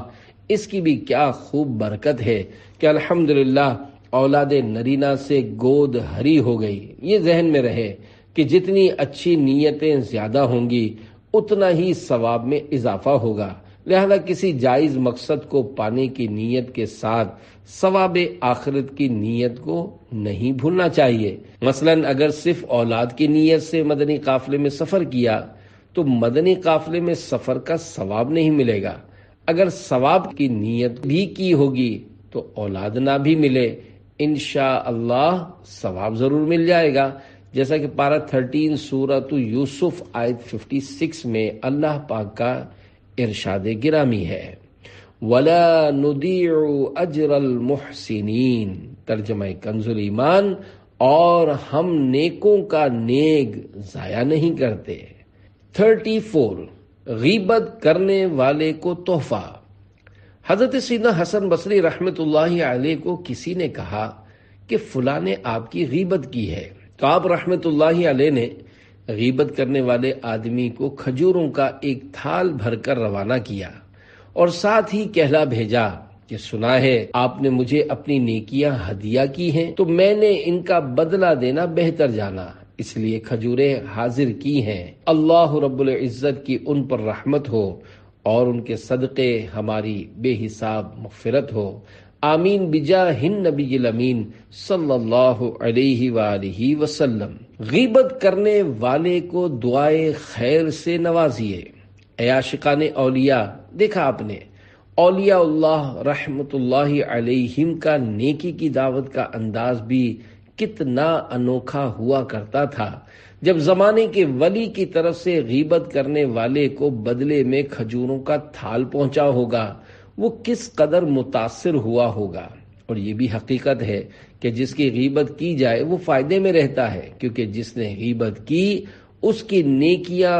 اس کی بھی کیا خوب برکت ہے کہ الحمدللہ اولاد نرینہ سے گود ہری ہو گئی۔ یہ ذہن میں رہے کہ جتنی اچھی نیتیں زیادہ ہوں گی اتنا ہی ثواب میں اضافہ ہوگا، لہذا کسی جائز مقصد کو پانے کی نیت کے ساتھ ثواب آخرت کی نیت کو نہیں بھولنا چاہیے۔ مثلا اگر صرف اولاد کی نیت سے مدنی قافلے میں سفر کیا تو مدنی قافلے میں سفر کا ثواب نہیں ملے گا۔ اگر ثواب کی نیت بھی کی ہوگی تو اولاد نہ بھی ملے، انشاءاللہ ثواب ضرور مل جائے گا، جیسا کہ پارہ 13 سورۃ یوسف آیت 56 میں اللہ پاک کا ارشاد گرامی ہے، وَلَا نُضِيعُ أَجْرَ الْمُحْسِنِينَ، ترجمہ کنز ایمان، اور ہم نیکوں کا نیک ضائع نہیں کرتے۔ 34 غیبت کرنے والے کو تحفہ۔ حضرت سیدنا حسن بصری رحمۃ اللہ علیہ کو کسی نے کہا کہ فلاں نے آپ کی غیبت کی ہے، تو آپ رحمۃ اللہ علیہ نے غیبت کرنے والے آدمی کو کھجوروں کا ایک تھال بھر کر روانہ کیا اور ساتھ ہی کہلا بھیجا کہ سنا ہے آپ نے مجھے اپنی نیکیاں ہدیہ کی ہیں، تو میں نے ان کا بدلہ دینا بہتر جانا، اس لیے کھجوریں حاضر کی ہیں۔ اللہ رب العزت کی ان پر رحمت ہو اور ان کے صدقے ہماری بے حساب مغفرت ہو، آمین بجاہ النبی الامین صلی اللہ علیہ وآلہ وسلم۔ غیبت کرنے والے کو دعائے خیر سے نوازیے۔ اے عاشقان اولیاء، دیکھا آپ نے اولیاء اللہ رحمت اللہ علیہم کا نیکی کی دعوت کا انداز بھی کتنا انوکھا ہوا کرتا تھا۔ جب زمانے کے ولی کی طرف سے غیبت کرنے والے کو بدلے میں کھجوروں کا تھال پہنچا ہوگا، وہ کس قدر متاثر ہوا ہوگا۔ اور یہ بھی حقیقت ہے کہ جس کی غیبت کی جائے وہ فائدے میں رہتا ہے، کیونکہ جس نے غیبت کی اس کی نیکیاں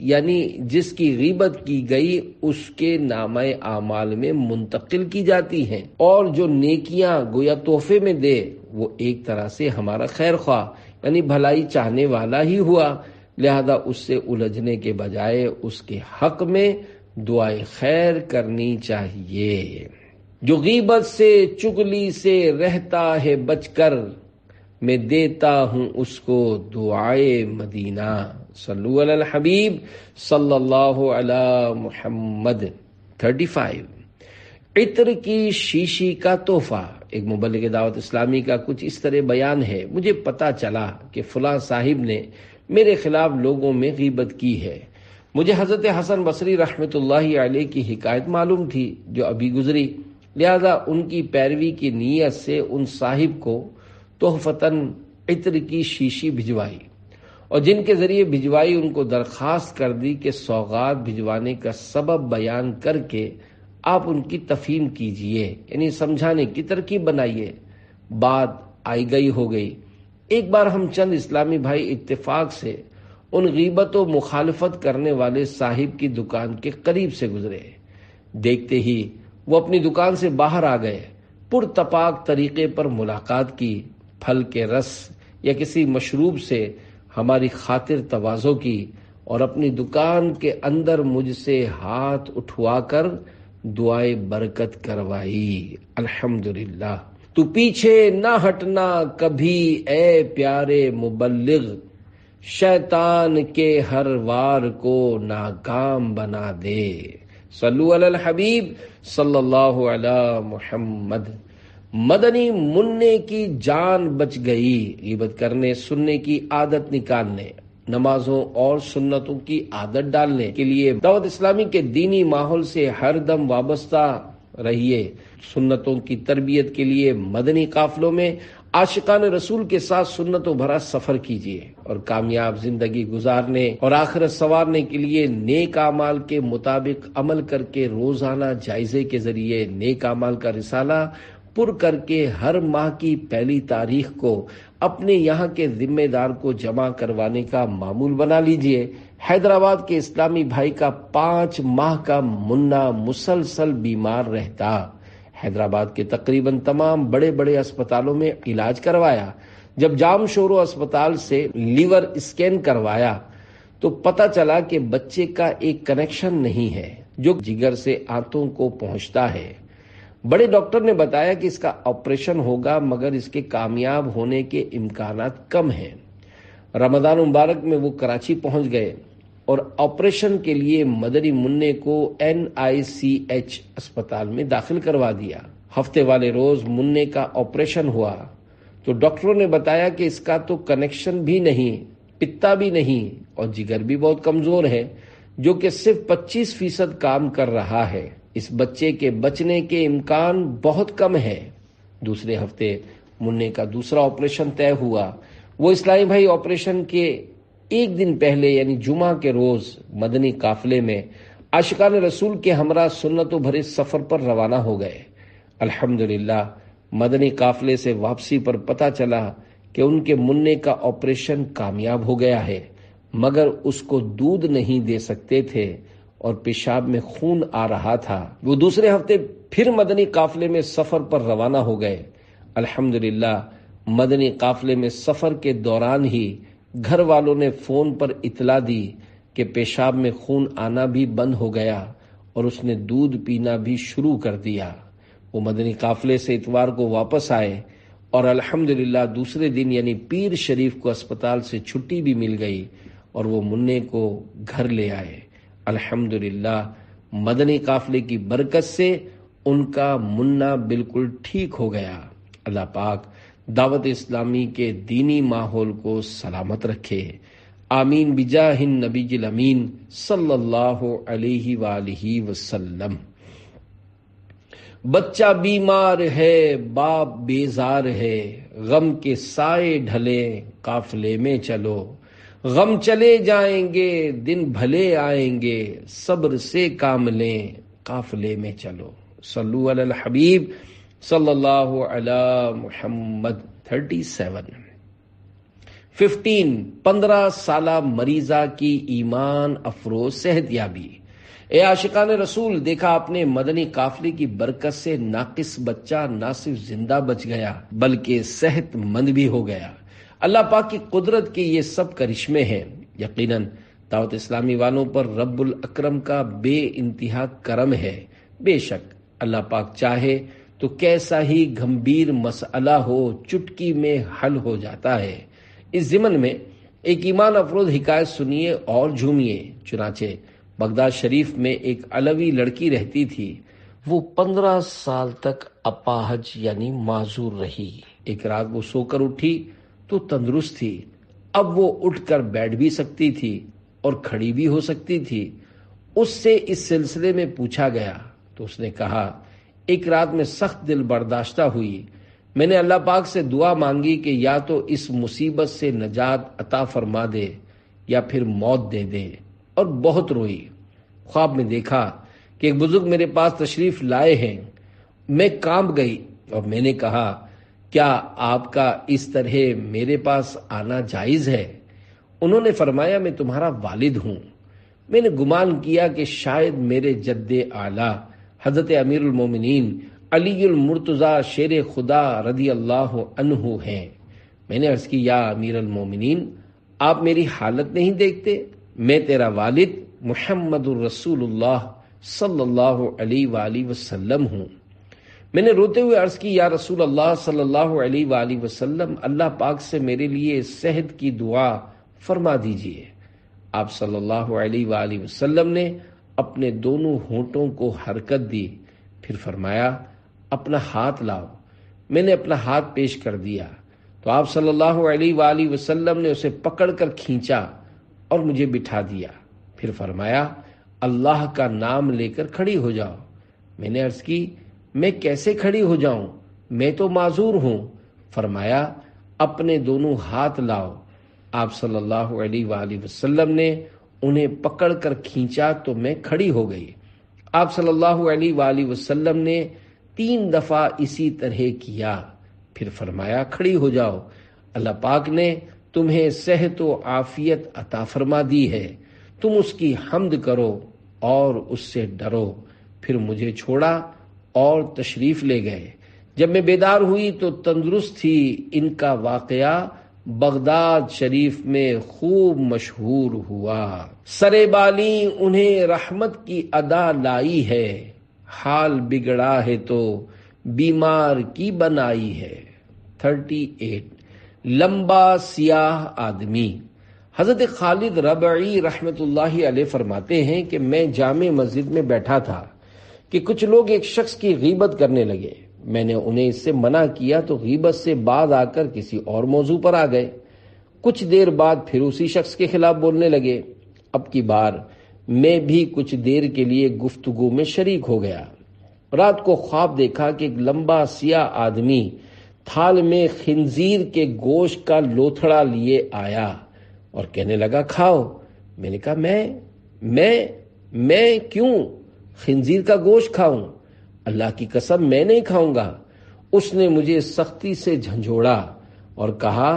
یعنی جس کی غیبت کی گئی اس کے نامہ اعمال میں منتقل کی جاتی ہیں، اور جو نیکیاں گویا تحفے میں دے وہ ایک طرح سے ہمارا خیر خواہ یعنی بھلائی چاہنے والا ہی ہوا، لہذا اس سے الجھنے کے بجائے اس کے حق میں دعائے خیر کرنی چاہیے۔ جو غیبت سے چغلی سے رہتا ہے بچ کر، میں دیتا ہوں اس کو دعائے مدینہ۔ صلو علی الحبیب صلی اللہ علی محمد۔ 35 عطر کی شیشی کا تحفہ۔ ایک مبلغ دعوت اسلامی کا کچھ اس طرح بیان ہے، مجھے پتا چلا کہ فلاں صاحب نے میرے خلاف لوگوں میں غیبت کی ہے۔ مجھے حضرت حسن بصری رحمۃ اللہ علیہ کی حکایت معلوم تھی جو ابھی گزری، لہذا ان کی پیروی کی نیت سے ان صاحب کو تحفتاً عطر کی شیشی بھجوائی، اور جن کے ذریعے بھجوائی ان کو درخواست کر دی کہ سوغات بھجوانے کا سبب بیان کر کے آپ ان کی تفہیم کیجئے، یعنی سمجھانے کی ترکیب بنائیے۔ بات آئی گئی ہو گئی۔ ایک بار ہم چند اسلامی بھائی اتفاق سے ان غیبت و مخالفت کرنے والے صاحب کی دکان کے قریب سے گزرے، دیکھتے ہی وہ اپنی دکان سے باہر آ گئے، پرتپاک طریقے پر ملاقات کی، پھل کے رس یا کسی مشروب سے ہماری خاطر تواضع کی، اور اپنی دکان کے اندر مجھ سے ہاتھ اٹھوا کر دعائے برکت کروائی۔ الحمدللہ۔ تو پیچھے نہ ہٹنا کبھی اے پیارے مبلغ، شیطان کے ہر وار کو ناکام بنا دے۔ صلو علی الحبیب صلی اللہ علی محمد۔ مدنی منع کی جان بچ گئی۔ غیبت کرنے سننے کی عادت نکالنے، نمازوں اور سنتوں کی عادت ڈالنے کے لیے دعوت اسلامی کے دینی ماحول سے ہر دم وابستہ رہیے۔ سنتوں کی تربیت کے لیے مدنی قافلوں میں عاشقان رسول کے ساتھ سنتوں بھرا سفر کیجیے، اور کامیاب زندگی گزارنے اور آخرت سنوارنے کے لیے نیک اعمال کے مطابق عمل کر کے روزانہ جائزے کے ذریعے نیک اعمال کا رسالہ پر کر کے ہر ماہ کی پہلی تاریخ کو اپنے یہاں کے ذمہ دار کو جمع کروانے کا معمول بنا لیجئے۔ حیدرآباد کے اسلامی بھائی کا 5 ماہ کا منا مسلسل بیمار رہتا، حیدرآباد کے تقریباً تمام بڑے بڑے اسپتالوں میں علاج کروایا، جب جام شورو اسپتال سے لیور اسکین کروایا تو پتہ چلا کہ بچے کا ایک کنیکشن نہیں ہے جو جگر سے آنتوں کو پہنچتا ہے۔ بڑے ڈاکٹر نے بتایا کہ اس کا آپریشن ہوگا مگر اس کے کامیاب ہونے کے امکانات کم ہیں۔ رمضان مبارک میں وہ کراچی پہنچ گئے اور آپریشن کے لیے مدنی منع کو NICH اسپتال میں داخل کروا دیا۔ ہفتے والے روز منع کا آپریشن ہوا تو ڈاکٹروں نے بتایا کہ اس کا تو کنیکشن بھی نہیں، پتا بھی نہیں اور جگر بھی بہت کمزور ہے جو کہ صرف 25% کام کر رہا ہے۔ اس بچے کے بچنے کے امکان بہت کم ہے۔ دوسرے ہفتے منع کا دوسرا آپریشن طے ہوا۔ وہ اسلامی بھائی آپریشن کے ایک دن پہلے یعنی جمعہ کے روز مدنی قافلے میں عاشقان رسول کے ہمراہ سنتوں بھرے سفر پر روانہ ہو گئے۔ الحمدللہ مدنی قافلے سے واپسی پر پتہ چلا کہ ان کے منع کا آپریشن کامیاب ہو گیا ہے مگر اس کو دودھ نہیں دے سکتے تھے اور پیشاب میں خون آ رہا تھا۔ وہ دوسرے ہفتے پھر مدنی قافلے میں سفر پر روانہ ہو گئے۔ الحمدللہ مدنی قافلے میں سفر کے دوران ہی گھر والوں نے فون پر اطلاع دی کہ پیشاب میں خون آنا بھی بند ہو گیا اور اس نے دودھ پینا بھی شروع کر دیا۔ وہ مدنی قافلے سے اتوار کو واپس آئے اور الحمدللہ دوسرے دن یعنی پیر شریف کو اسپتال سے چھٹی بھی مل گئی اور وہ منع کو گھر لے آئے۔ الحمدللہ مدنی قافلے کی برکت سے ان کا منع بالکل ٹھیک ہو گیا۔ اللہ پاک دعوت اسلامی کے دینی ماحول کو سلامت رکھے، آمین بجاہ النبی الامین صلی اللہ علیہ وآلہ وسلم۔ بچہ بیمار ہے، باپ بیزار ہے، غم کے سائے ڈھلے قافلے میں چلو، غم چلے جائیں گے دن بھلے آئیں گے، صبر سے کام لیں قافلے میں چلو۔ صلو علی الحبیب صلی اللہ علی محمد۔ 15 سالہ مریضہ کی ایمان افروز صحت یابی۔ اے عاشقان رسول، دیکھا اپنے مدنی قافلے کی برکت سے ناقص بچہ نہ صرف زندہ بچ گیا بلکہ صحت مند بھی ہو گیا۔ اللہ پاک کی قدرت کے یہ سب کرشمے ہیں۔ یقیناً دعوت اسلامی والوں پر رب الاکرم کا بے انتہا کرم ہے۔ بے شک اللہ پاک چاہے تو کیسا ہی گمبھیر مسئلہ ہو چٹکی میں حل ہو جاتا ہے۔ اس ضمن میں ایک ایمان افروز حکایت سنیے اور جھومیے۔ چنانچہ بغداد شریف میں ایک علوی لڑکی رہتی تھی۔ وہ 15 سال تک اپاہج یعنی معذور رہی۔ ایک رات وہ سو کر اٹھی تو تندرست تھی۔ اب وہ اٹھ کر بیٹھ بھی سکتی تھی اور کھڑی بھی ہو سکتی تھی۔ اس سے اس سلسلے میں پوچھا گیا تو اس نے کہا، ایک رات میں سخت دل برداشتہ ہوئی، میں نے اللہ پاک سے دعا مانگی کہ یا تو اس مصیبت سے نجات عطا فرما دے یا پھر موت دے دے، اور بہت روئی۔ خواب میں دیکھا کہ ایک بزرگ میرے پاس تشریف لائے ہیں۔ میں کانپ گئی اور میں نے کہا، کیا آپ کا اس طرح میرے پاس آنا جائز ہے؟ انہوں نے فرمایا، میں تمہارا والد ہوں۔ میں نے گمان کیا کہ شاید میرے جد اعلیٰ حضرت امیر المومنین علی المرتضی شیر خدا رضی اللہ عنہ ہیں۔ میں نے عرض کی، یا امیر المومنین، آپ میری حالت نہیں دیکھتے؟ میں تیرا والد محمد الرسول اللہ صلی اللہ علیہ وآلہ وسلم ہوں۔ میں نے روتے ہوئے عرض کی، یا رسول اللہ صلی اللہ علیہ وآلہ وسلم، اللہ پاک سے میرے لیے صحت کی دعا فرما دیجئے۔ آپ صلی اللہ علیہ وآلہ وسلم نے اپنے دونوں ہونٹوں کو حرکت دی، پھر فرمایا، اپنا ہاتھ لاؤ۔ میں نے اپنا ہاتھ پیش کر دیا تو آپ صلی اللہ علیہ وآلہ وسلم نے اسے پکڑ کر کھینچا اور مجھے بٹھا دیا، پھر فرمایا، اللہ کا نام لے کر کھڑی ہو جاؤ۔ میں نے عرض کی، میں کیسے کھڑی ہو جاؤں؟ میں تو معذور ہوں۔ فرمایا، اپنے دونوں ہاتھ لاؤ۔ آپ صلی اللہ علیہ وآلہ وسلم نے انہیں پکڑ کر کھینچا تو میں کھڑی ہو گئی۔ آپ صلی اللہ علیہ وآلہ وسلم نے 3 دفعہ اسی طرح کیا، پھر فرمایا، کھڑی ہو جاؤ، اللہ پاک نے تمہیں صحت و عافیت عطا فرما دی ہے، تم اس کی حمد کرو اور اس سے ڈرو۔ پھر مجھے چھوڑا اور تشریف لے گئے۔ جب میں بیدار ہوئی تو تندرست تھی۔ ان کا واقعہ بغداد شریف میں خوب مشہور ہوا۔ سرے بالی انہیں رحمت کی ادا لائی ہے، حال بگڑا ہے تو بیمار کی بنائی ہے۔ 38 لمبا سیاہ آدمی۔ حضرت خالد ربعی رحمت اللہ علیہ فرماتے ہیں کہ میں جامع مسجد میں بیٹھا تھا کہ کچھ لوگ ایک شخص کی غیبت کرنے لگے۔ میں نے انہیں اس سے منع کیا تو غیبت سے بعد آ کر کسی اور موضوع پر آ گئے۔ کچھ دیر بعد پھر اسی شخص کے خلاف بولنے لگے۔ اب کی بار میں بھی کچھ دیر کے لیے گفتگو میں شریک ہو گیا۔ رات کو خواب دیکھا کہ ایک لمبا سیاہ آدمی تھال میں خنزیر کے گوشت کا لوتھڑا لیے آیا اور کہنے لگا کھاؤ۔ میں نے کہا میں کیوں خنزیر کا گوشت کھاؤں؟ اللہ کی قسم میں نہیں کھاؤں گا۔ اس نے مجھے سختی سے جھنجھوڑا اور کہا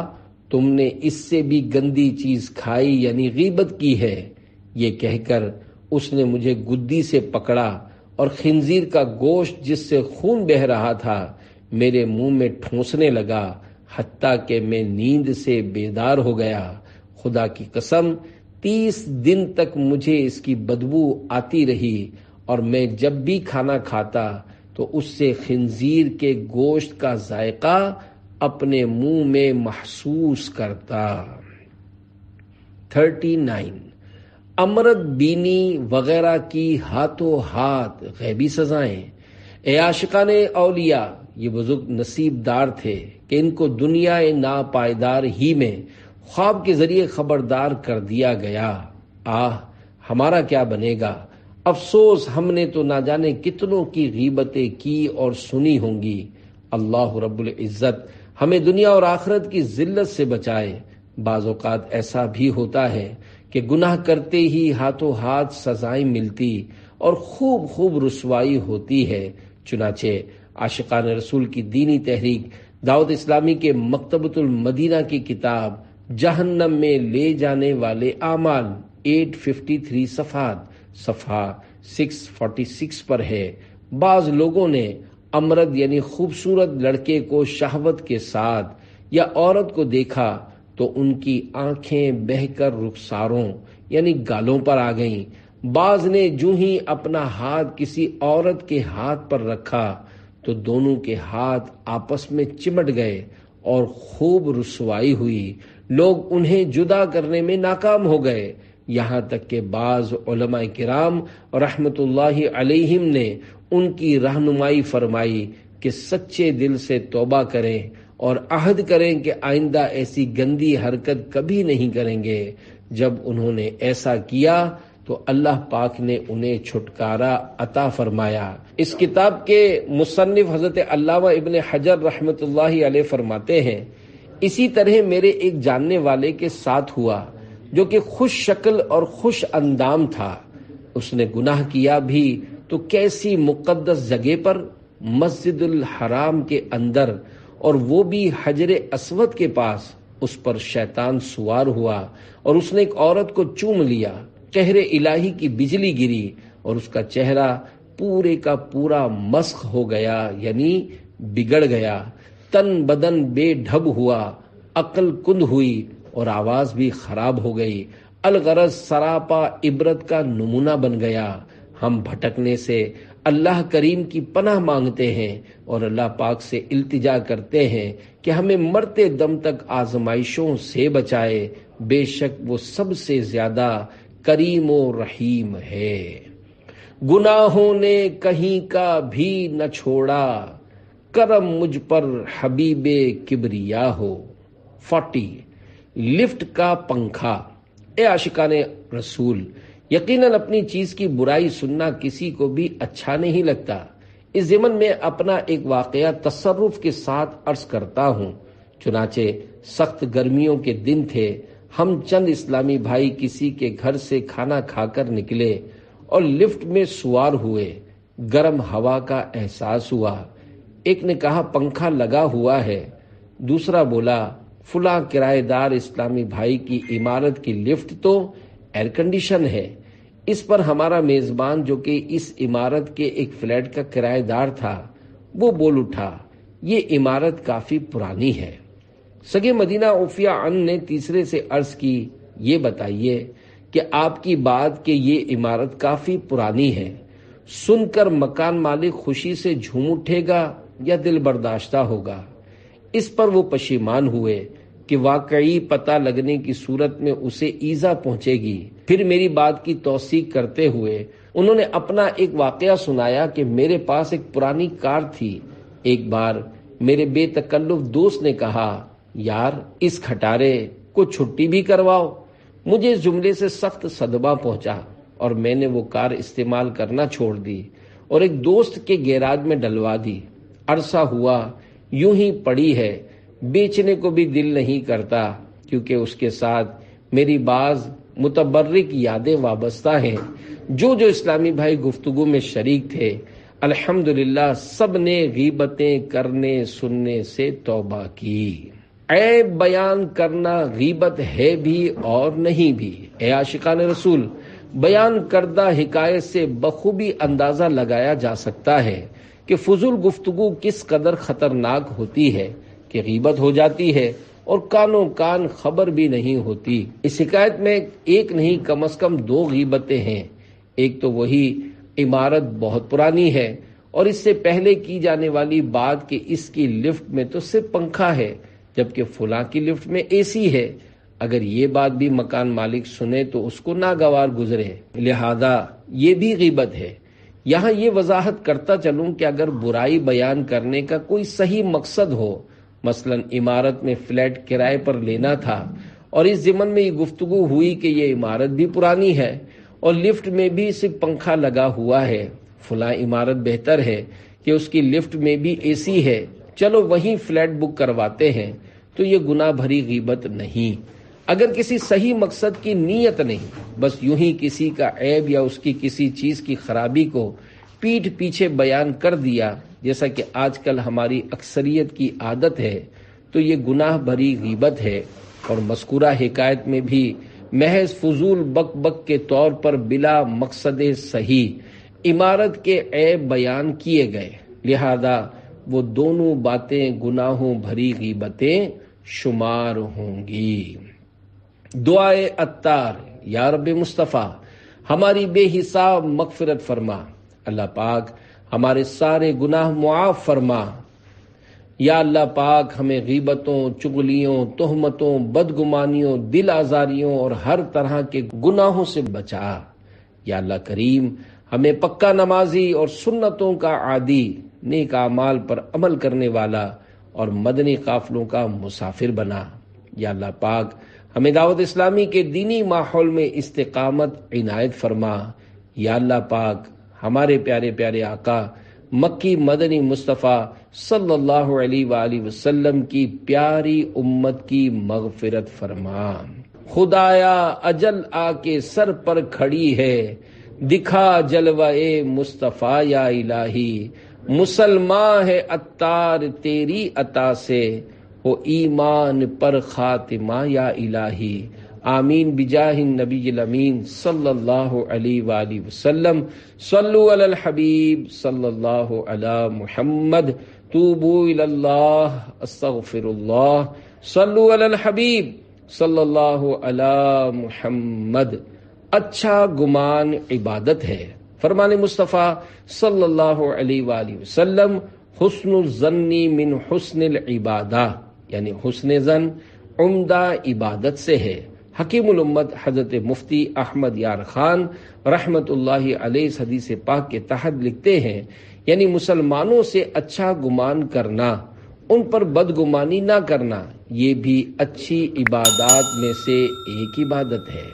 تم نے اس سے بھی گندی چیز کھائی یعنی غیبت کی ہے۔ یہ کہہ کر اس نے مجھے گدی سے پکڑا اور خنزیر کا گوشت جس سے خون بہہ رہا تھا میرے منہ میں ٹھونسنے لگا، حتیٰ کہ میں نیند سے بیدار ہو گیا۔ خدا کی قسم 30 دن تک مجھے اس کی بدبو آتی رہی اور میں جب بھی کھانا کھاتا تو اس سے خنزیر کے گوشت کا ذائقہ اپنے منہ میں محسوس کرتا۔ 39 امرت بینی وغیرہ کی ہاتھوں ہاتھ غیبی سزائیں۔ اے عاشقان اولیاء، یہ بزرگ نصیب دار تھے کہ ان کو دنیا ناپائیدار ہی میں خواب کے ذریعے خبردار کر دیا گیا۔ ہمارا کیا بنے گا؟ افسوس ہم نے تو نہ جانے کتنوں کی غیبتیں کی اور سنی ہوں گی۔ اللہ رب العزت ہمیں دنیا اور آخرت کی ذلت سے بچائے۔ بعض اوقات ایسا بھی ہوتا ہے کہ گناہ کرتے ہی ہاتھوں ہاتھ سزائیں ملتی اور خوب رسوائی ہوتی ہے۔ چنانچہ عاشقان رسول کی دینی تحریک دعوت اسلامی کے مکتبۃ المدینہ کی کتاب جہنم میں لے جانے والے اعمال 853 صفحہ 646 پر ہے۔ بعض لوگوں نے امرد یعنی خوبصورت لڑکے کو شہوت کے ساتھ یا عورت کو دیکھا تو ان کی آنکھیں بہہ کر رخساروں یعنی گالوں پر آ گئیں۔ بعض نے جو ہی اپنا ہاتھ کسی عورت کے ہاتھ پر رکھا تو دونوں کے ہاتھ آپس میں چمٹ گئے اور خوب رسوائی ہوئی۔ لوگ انہیں جدا کرنے میں ناکام ہو گئے، یہاں تک کہ بعض علماء کرام رحمت اللہ علیہم نے ان کی رہنمائی فرمائی کہ سچے دل سے توبہ کریں اور عہد کریں کہ آئندہ ایسی گندی حرکت کبھی نہیں کریں گے۔ جب انہوں نے ایسا کیا تو اللہ پاک نے انہیں چھٹکارا عطا فرمایا۔ اس کتاب کے مصنف حضرت علامہ ابن حجر رحمت اللہ علیہ فرماتے ہیں اسی طرح میرے ایک جاننے والے کے ساتھ ہوا جو کہ خوش شکل اور خوش اندام تھا۔ اس نے گناہ کیا بھی تو کیسی مقدس جگہ پر، مسجد الحرام کے اندر، اور وہ بھی حجر اسود کے پاس۔ اس پر شیطان سوار ہوا اور اس نے ایک عورت کو چوم لیا۔ قہر الہی کی بجلی گری اور اس کا چہرہ پورے کا پورا مسخ ہو گیا یعنی بگڑ گیا۔ تن بدن بے ڈھب ہوا، عقل کند ہوئی اور آواز بھی خراب ہو گئی۔ الغرض سراپا عبرت کا نمونہ بن گیا۔ ہم بھٹکنے سے اللہ کریم کی پناہ مانگتے ہیں اور اللہ پاک سے التجا کرتے ہیں کہ ہمیں مرتے دم تک آزمائشوں سے بچائے۔ بے شک وہ سب سے زیادہ کریم و رحیم ہے۔ گناہوں نے کہیں کا بھی نہ چھوڑا، کرم مجھ پر حبیب کبریا ہو۔ 40 لفٹ کا پنکھا۔ اے عاشقان رسول، یقیناً اپنی چیز کی برائی سننا کسی کو بھی اچھا نہیں لگتا۔ اس ضمن میں اپنا ایک واقعہ تصرف کے ساتھ عرض کرتا ہوں۔ چنانچہ سخت گرمیوں کے دن تھے، ہم چند اسلامی بھائی کسی کے گھر سے کھانا کھا کر نکلے اور لفٹ میں سوار ہوئے۔ گرم ہوا کا احساس ہوا۔ ایک نے کہا پنکھا لگا ہوا ہے، دوسرا بولا فلاں کرایہ دار اسلامی بھائی کی عمارت کی لفٹ تو ایئر کنڈیشن ہے۔ اس پر ہمارا میزبان جو کہ اس عمارت کے ایک فلیٹ کا کرایہ دار تھا وہ بول اٹھا، یہ عمارت کافی پرانی ہے۔ سگے مدینہ عفیہ ان نے تیسرے سے عرض کی، یہ بتائیے کہ آپ کی بات کہ یہ عمارت کافی پرانی ہے سن کر مکان مالک خوشی سے جھوم اٹھے گا یا دل برداشتہ ہوگا؟ اس پر وہ پشیمان ہوئے کہ واقعی پتہ لگنے کی صورت میں اسے ایذا پہنچے گی۔ پھر میری بات کی توثیق کرتے ہوئے انہوں نے اپنا ایک واقعہ سنایا کہ میرے پاس ایک پرانی کار تھی۔ ایک بار میرے بے تکلف دوست نے کہا، یار اس کھٹارے کو چھٹی بھی کرواؤ۔ مجھے اس جملے سے سخت صدمہ پہنچا اور میں نے وہ کار استعمال کرنا چھوڑ دی اور ایک دوست کے گیراج میں ڈلوا دی۔ عرصہ ہوا یوں ہی پڑی ہے، بیچنے کو بھی دل نہیں کرتا کیونکہ اس کے ساتھ میری بعض متبرک یادیں وابستہ ہیں۔ جو اسلامی بھائی گفتگو میں شریک تھے الحمدللہ سب نے غیبتیں کرنے سننے سے توبہ کی۔ عیب بیان کرنا غیبت ہے بھی اور نہیں بھی۔ اے عاشقان رسول، بیان کردہ حکایت سے بخوبی اندازہ لگایا جا سکتا ہے کہ فضول گفتگو کس قدر خطرناک ہوتی ہے کہ غیبت ہو جاتی ہے اور کانوں کان خبر بھی نہیں ہوتی۔ اس حکایت میں ایک نہیں کم از کم 2 غیبتیں ہیں۔ ایک تو وہی عمارت بہت پرانی ہے اور اس سے پہلے کی جانے والی بات کہ اس کی لفٹ میں تو صرف پنکھا ہے جبکہ فلاں کی لفٹ میں اے سی ہے۔ اگر یہ بات بھی مکان مالک سنے تو اس کو ناگوار گزرے، لہذا یہ بھی غیبت ہے۔ یہاں یہ وضاحت کرتا چلوں کہ اگر برائی بیان کرنے کا کوئی صحیح مقصد ہو، مثلا عمارت میں فلیٹ کرائے پر لینا تھا اور اس ضمن میں یہ گفتگو ہوئی کہ یہ عمارت بھی پرانی ہے اور لفٹ میں بھی صرف پنکھا لگا ہوا ہے، فلاں عمارت بہتر ہے کہ اس کی لفٹ میں بھی اے سی ہے، چلو وہیں فلیٹ بک کرواتے ہیں، تو یہ گناہ بھری غیبت نہیں۔ اگر کسی صحیح مقصد کی نیت نہیں، بس یوں ہی کسی کا عیب یا اس کی کسی چیز کی خرابی کو پیٹھ پیچھے بیان کر دیا جیسا کہ آج کل ہماری اکثریت کی عادت ہے، تو یہ گناہ بھری غیبت ہے۔ اور مذکورہ حکایت میں بھی محض فضول بک بک کے طور پر بلا مقصد صحیح عمارت کے عیب بیان کیے گئے، لہذا وہ دونوں باتیں گناہوں بھری غیبتیں شمار ہوں گی۔ دعائے عطار، یا رب مصطفیٰ ہماری بے حساب مغفرت فرما۔ اللہ پاک ہمارے سارے گناہ معاف فرما۔ یا اللہ پاک ہمیں غیبتوں، چغلیوں، تہمتوں، بدگمانیوں، دل آزاریوں اور ہر طرح کے گناہوں سے بچا۔ یا اللہ کریم ہمیں پکا نمازی اور سنتوں کا عادی، نیک اعمال پر عمل کرنے والا اور مدنی قافلوں کا مسافر بنا۔ یا اللہ پاک ہمیں دعوت اسلامی کے دینی ماحول میں استقامت عنایت فرما۔ یا اللہ پاک ہمارے پیارے پیارے آقا مکی مدنی مصطفیٰ صلی اللہ علیہ وآلہ وسلم کی پیاری امت کی مغفرت فرما۔ خدایا اجل آ کے سر پر کھڑی ہے، دکھا جلوہ مصطفیٰ یا الہی، مسلمان ہے عطار تیری عطا سے، ہو ایمان پر خاتمہ یا الہی۔ آمین بجاہ النبی الامین صلی اللہ علیہ وآلہ وسلم۔ صلو علی الحبیب صلی اللہ علی محمد، توبو الی اللہ استغفر اللہ، صلو علی الحبیب صلی اللہ علی محمد۔ اچھا گمان عبادت ہے۔ فرمان مصطفیٰ صلی اللہ علیہ وآلہ وسلم، حسن الظن من حسن العبادہ، یعنی حسن ظن عمدہ عبادت سے ہے۔ حکیم الامت حضرت مفتی احمد یار خان رحمت اللہ علیہ اس حدیث پاک کے تحت لکھتے ہیں، یعنی مسلمانوں سے اچھا گمان کرنا، ان پر بدگمانی نہ کرنا، یہ بھی اچھی عبادات میں سے ایک عبادت ہے۔